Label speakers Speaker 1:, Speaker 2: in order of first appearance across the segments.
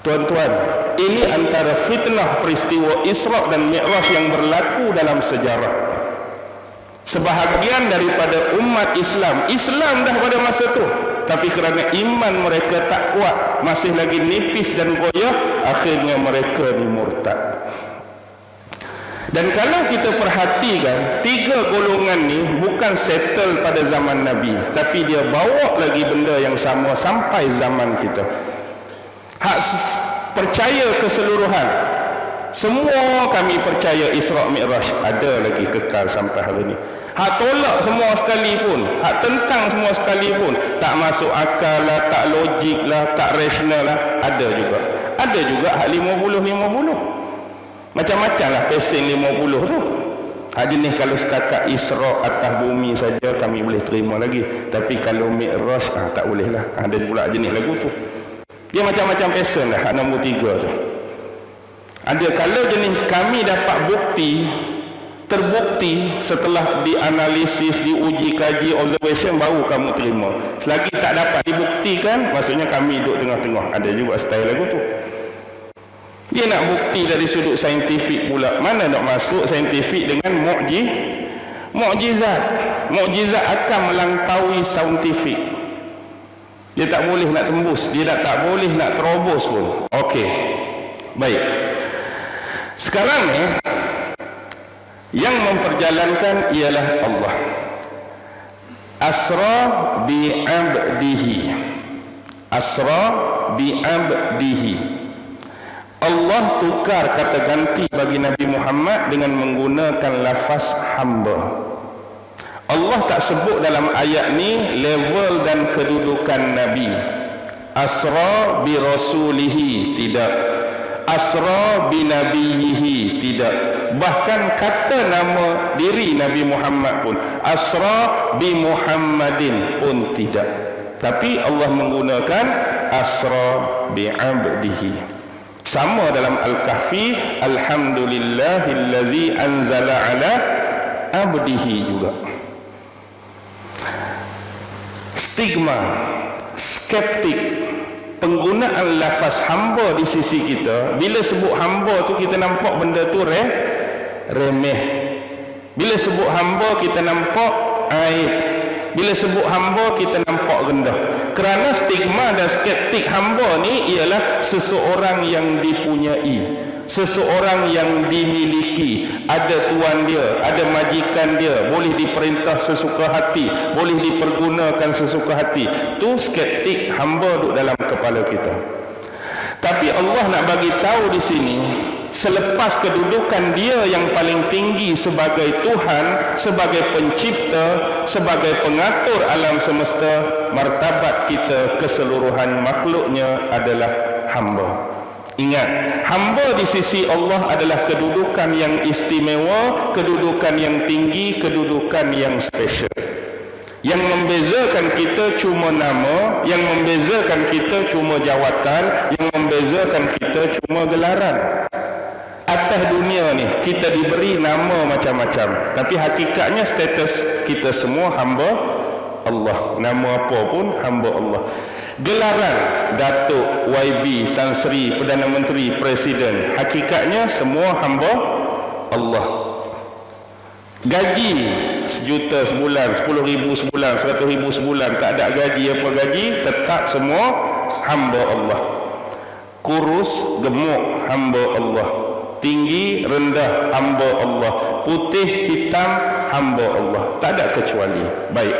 Speaker 1: Tuan-tuan, ini antara fitnah peristiwa Isra' dan Mi'raj yang berlaku dalam sejarah. Sebahagian daripada umat Islam dah pada masa tu, tapi kerana iman mereka tak kuat, masih lagi nipis dan goyah, akhirnya mereka ni murtad. Dan kalau kita perhatikan, tiga golongan ni bukan settle pada zaman Nabi, tapi dia bawa lagi benda yang sama sampai zaman kita. Hak percaya keseluruhan, semua kami percaya Isra' Mi'raj ada lagi kekal sampai hari ini. Hak tolak semua sekali pun, hak tentang semua sekali pun, tak masuk akal lah, tak logik lah, tak rasional lah, ada juga. Ada juga hak 50-50. Macam-macam lah pesen 50 tu. Hak jenis kalau setakat Isra' atas bumi saja kami boleh terima lagi, tapi kalau Mi'raj tak boleh lah. Ada pula jenis lagu tu, dia macam-macam pesen lah. Hak nombor 3 tu ada. Kalau jenis kami dapat bukti, terbukti setelah dianalisis, diuji, kaji, observation, baru kamu terima. Selagi tak dapat dibuktikan, maksudnya kami duduk tengah-tengah. Ada juga style lagu tu. Dia nak bukti dari sudut saintifik pula. Mana nak masuk saintifik dengan mukjizat. Mukjizat akan melampaui saintifik. Dia tak boleh nak tembus, dia tak boleh nak terobos pun. Okey, baik. Sekarang ni yang memperjalankan ialah Allah. Asra bi abdihi. Asra bi abdihi. Allah tukar kata ganti bagi Nabi Muhammad dengan menggunakan lafaz hamba. Allah tak sebut dalam ayat ni level dan kedudukan Nabi. Asra bi rasulihi, tidak. Asra bi nabiyihi, tidak. Bahkan kata nama diri Nabi Muhammad pun, Asra bi Muhammadin, pun tidak. Tapi Allah menggunakan Asra bi abdihi. Sama dalam Al-Kahfi, Alhamdulillahillazi anzala ala abdihi juga. Stigma, skeptik, penggunaan lafaz hamba di sisi kita, bila sebut hamba tu kita nampak benda tu remeh. Bila sebut hamba kita nampak aib. Bila sebut hamba kita nampak rendah. Kerana stigma dan skeptik hamba ni ialah seseorang yang dipunyai, seseorang yang dimiliki, ada tuan dia, ada majikan dia, boleh diperintah sesuka hati, boleh dipergunakan sesuka hati. Tu skeptik hamba duduk dalam kepala kita. Tapi Allah nak bagi tahu di sini, selepas kedudukan dia yang paling tinggi sebagai Tuhan, sebagai pencipta, sebagai pengatur alam semesta, martabat kita keseluruhan makhluknya adalah hamba. Ingat, hamba di sisi Allah adalah kedudukan yang istimewa, kedudukan yang tinggi, kedudukan yang special. Yang membezakan kita cuma nama, yang membezakan kita cuma jawatan, yang membezakan kita cuma gelaran. Atas dunia ni kita diberi nama macam-macam, tapi hakikatnya status kita semua hamba Allah. Nama apa pun hamba Allah. Gelaran Datuk, YB, Tan Sri, Perdana Menteri, Presiden, hakikatnya semua hamba Allah. Gaji 1 juta sebulan, 10,000 sebulan, 100,000 sebulan, tak ada gaji apa gaji, tetap semua hamba Allah. Kurus, gemuk, hamba Allah. Tinggi, rendah, hamba Allah. Putih, hitam, hamba Allah. Tak ada kecuali. Baik.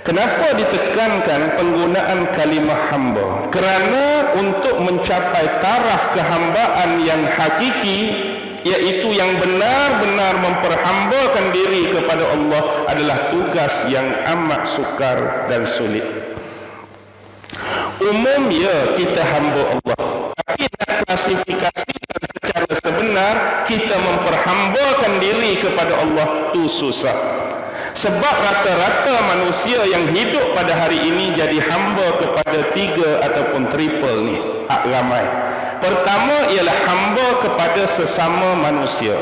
Speaker 1: Kenapa ditekankan penggunaan kalimah hamba? Kerana untuk mencapai taraf kehambaan yang hakiki, iaitu yang benar-benar memperhambakan diri kepada Allah, adalah tugas yang amat sukar dan sulit. Umum ya kita hamba Allah, tapi nak klasifikasikan secara sebenar kita memperhambakan diri kepada Allah tu susah. Sebab rata-rata manusia yang hidup pada hari ini jadi hamba kepada 3 ataupun triple ni, hak ramai. Pertama ialah hamba kepada sesama manusia.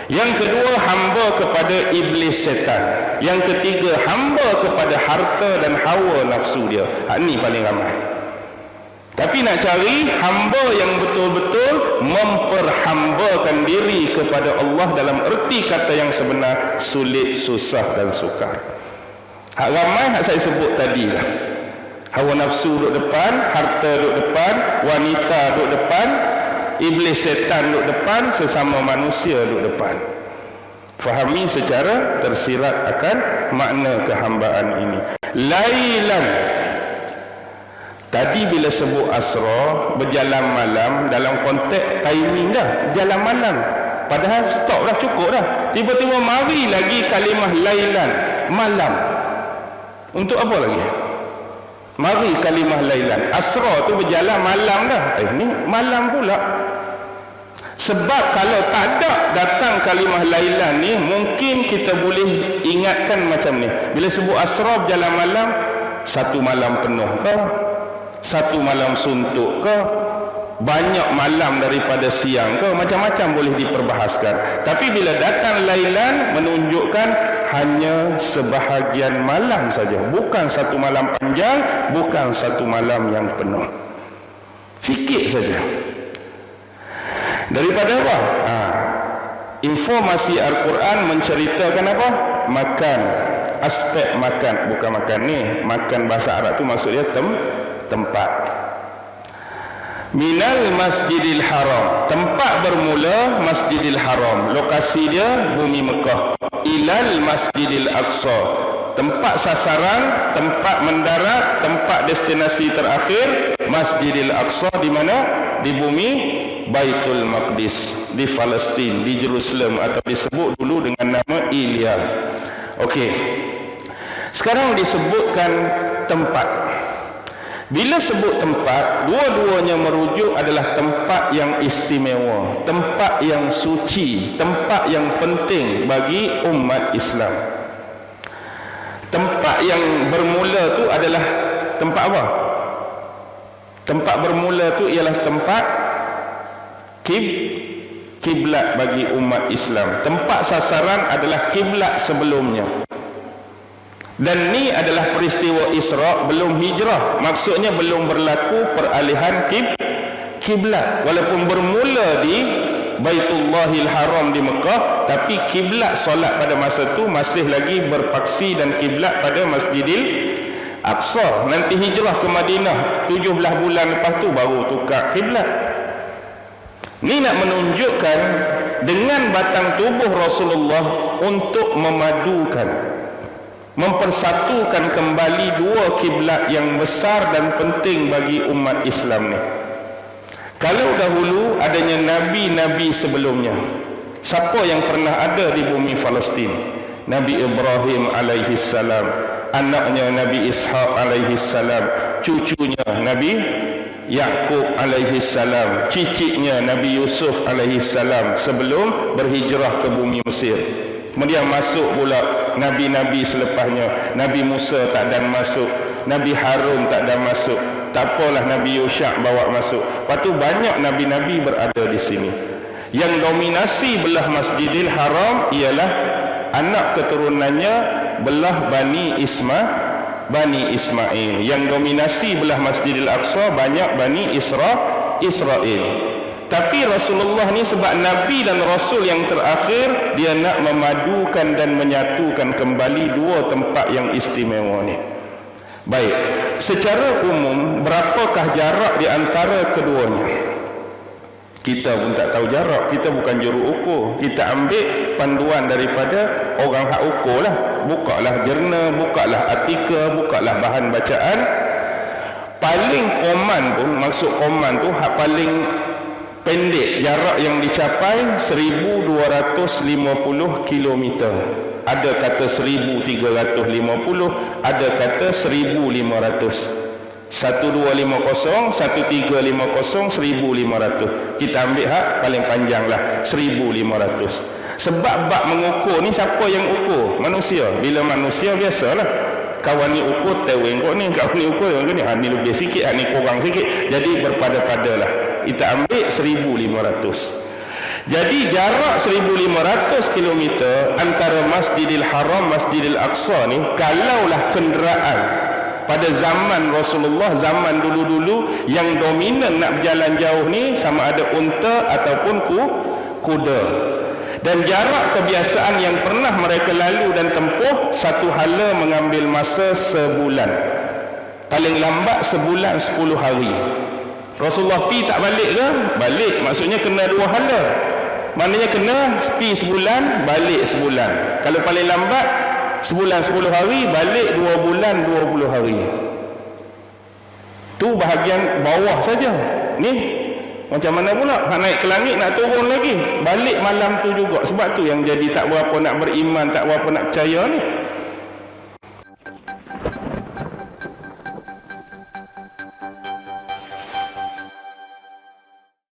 Speaker 1: Yang kedua, hamba kepada iblis setan. Yang ketiga, hamba kepada harta dan hawa nafsu dia. Hak ni paling ramai. Tapi nak cari hamba yang betul-betul memperhambakan diri kepada Allah dalam erti kata yang sebenar, sulit, susah dan sukar. Hak ramai hak saya sebut tadi lah. Hawa nafsu duduk depan, harta duduk depan, wanita duduk depan, iblis setan duduk depan, sesama manusia duduk depan. Fahami secara tersirat akan makna kehambaan ini. Lailan, tadi bila sebut asra, berjalan malam, dalam konteks timing dah, jalan malam. Padahal stop dah, cukup dah. Tiba-tiba mari lagi kalimah lailan, malam. Untuk apa lagi? Mari kalimah lailan. Asra tu berjalan malam dah. Ni malam pula. Sebab kalau tak ada datang kalimah lailan ni, mungkin kita boleh ingatkan macam ni. Bila sebut asra berjalan malam, satu malam penuh ke? Satu malam suntuk ke? Banyak malam daripada siang ke? Macam-macam boleh diperbahaskan. Tapi bila datang lailan, menunjukkan hanya sebahagian malam saja, bukan satu malam panjang, bukan satu malam yang penuh, sikit saja. Daripada apa? Informasi Al-Quran menceritakan apa? Makan, aspek makan, bukan makan ni, makan bahasa Arab tu maksudnya tempat. Minal Masjidil Haram, tempat bermula Masjidil Haram, lokasi dia bumi Mekah. Ilal Masjidil Aqsa, tempat sasaran, tempat mendarat, tempat destinasi terakhir Masjidil Aqsa. Di mana? Di bumi Baitul Maqdis, di Palestin, di Jerusalem, atau disebut dulu dengan nama Ilyam. Okey, sekarang disebutkan tempat. Bila sebut tempat, dua-duanya merujuk adalah tempat yang istimewa, tempat yang suci, tempat yang penting bagi umat Islam. Tempat yang bermula tu adalah tempat apa? Tempat bermula tu ialah tempat kiblat bagi umat Islam. Tempat sasaran adalah kiblat sebelumnya. Dan ni adalah peristiwa Isra, belum hijrah. Maksudnya belum berlaku peralihan kiblat. Walaupun bermula di Baitullahil Haram di Mekah, tapi kiblat solat pada masa tu masih lagi berpaksi dan kiblat pada Masjidil Aqsa. Nanti hijrah ke Madinah 17 bulan lepas tu baru tukar kiblat. Ni nak menunjukkan dengan batang tubuh Rasulullah untuk memadukan, mempersatukan kembali dua kiblat yang besar dan penting bagi umat Islam ni. Kalau dahulu adanya nabi-nabi sebelumnya, siapa yang pernah ada di bumi Palestin? Nabi Ibrahim alaihi salam, anaknya Nabi Ishaq alaihi salam, cucunya Nabi Yaqub alaihi salam, cicitnya Nabi Yusuf alaihi salam sebelum berhijrah ke bumi Mesir. Kemudian masuk pula nabi-nabi selepasnya. Nabi Musa tak dan masuk, Nabi Harun tak dan masuk, tak apalah Nabi Yusha bawa masuk. Lepas tu banyak nabi-nabi berada di sini. Yang dominasi belah Masjidil Haram ialah anak keturunannya belah Bani Ismail. Yang dominasi belah Masjidil Aqsa banyak Bani Israel. Tapi Rasulullah ni sebab Nabi dan Rasul yang terakhir, dia nak memadukan dan menyatukan kembali dua tempat yang istimewa ni. Baik, secara umum berapakah jarak di antara keduanya? Kita pun tak tahu jarak, kita bukan juru ukur. Kita ambil panduan daripada orang hak ukur lah. Bukalah jurnal, bukalah artikel, bukalah bahan bacaan. Paling koman pun, maksud koman tu hak paling pendek, jarak yang dicapai 1250 km. Ada kata 1350, ada kata 1500. 1250, 1350, 1500. Kita ambil hak paling panjang lah, 1500. Sebab bab mengukur ni siapa yang ukur? Manusia. Bila manusia biasalah, kawan ni ukur teweng kau ni, kawan ni ukur yang ni, ni lebih sikit, ni kurang sikit. Jadi berpada-pada lah. Kita ambil 1500. Jadi jarak 1500 km antara Masjidil Haram, Masjidil Aqsa ni, kalaulah kenderaan pada zaman Rasulullah, zaman dulu-dulu yang dominan nak berjalan jauh ni sama ada unta ataupun kuda. Dan jarak kebiasaan yang pernah mereka lalu dan tempuh satu hala mengambil masa sebulan, paling lambat sebulan 10 hari. Rasulullah pi tak balik ke? Balik, maksudnya kena 2 hala, maknanya kena pi sebulan, balik sebulan. Kalau paling lambat sebulan 10 hari, balik 2 bulan 20 hari. Tu bahagian bawah saja. Ni macam mana pula nak naik ke langit, nak turun lagi, balik malam tu juga. Sebab tu yang jadi tak berapa nak beriman, tak berapa nak percaya ni.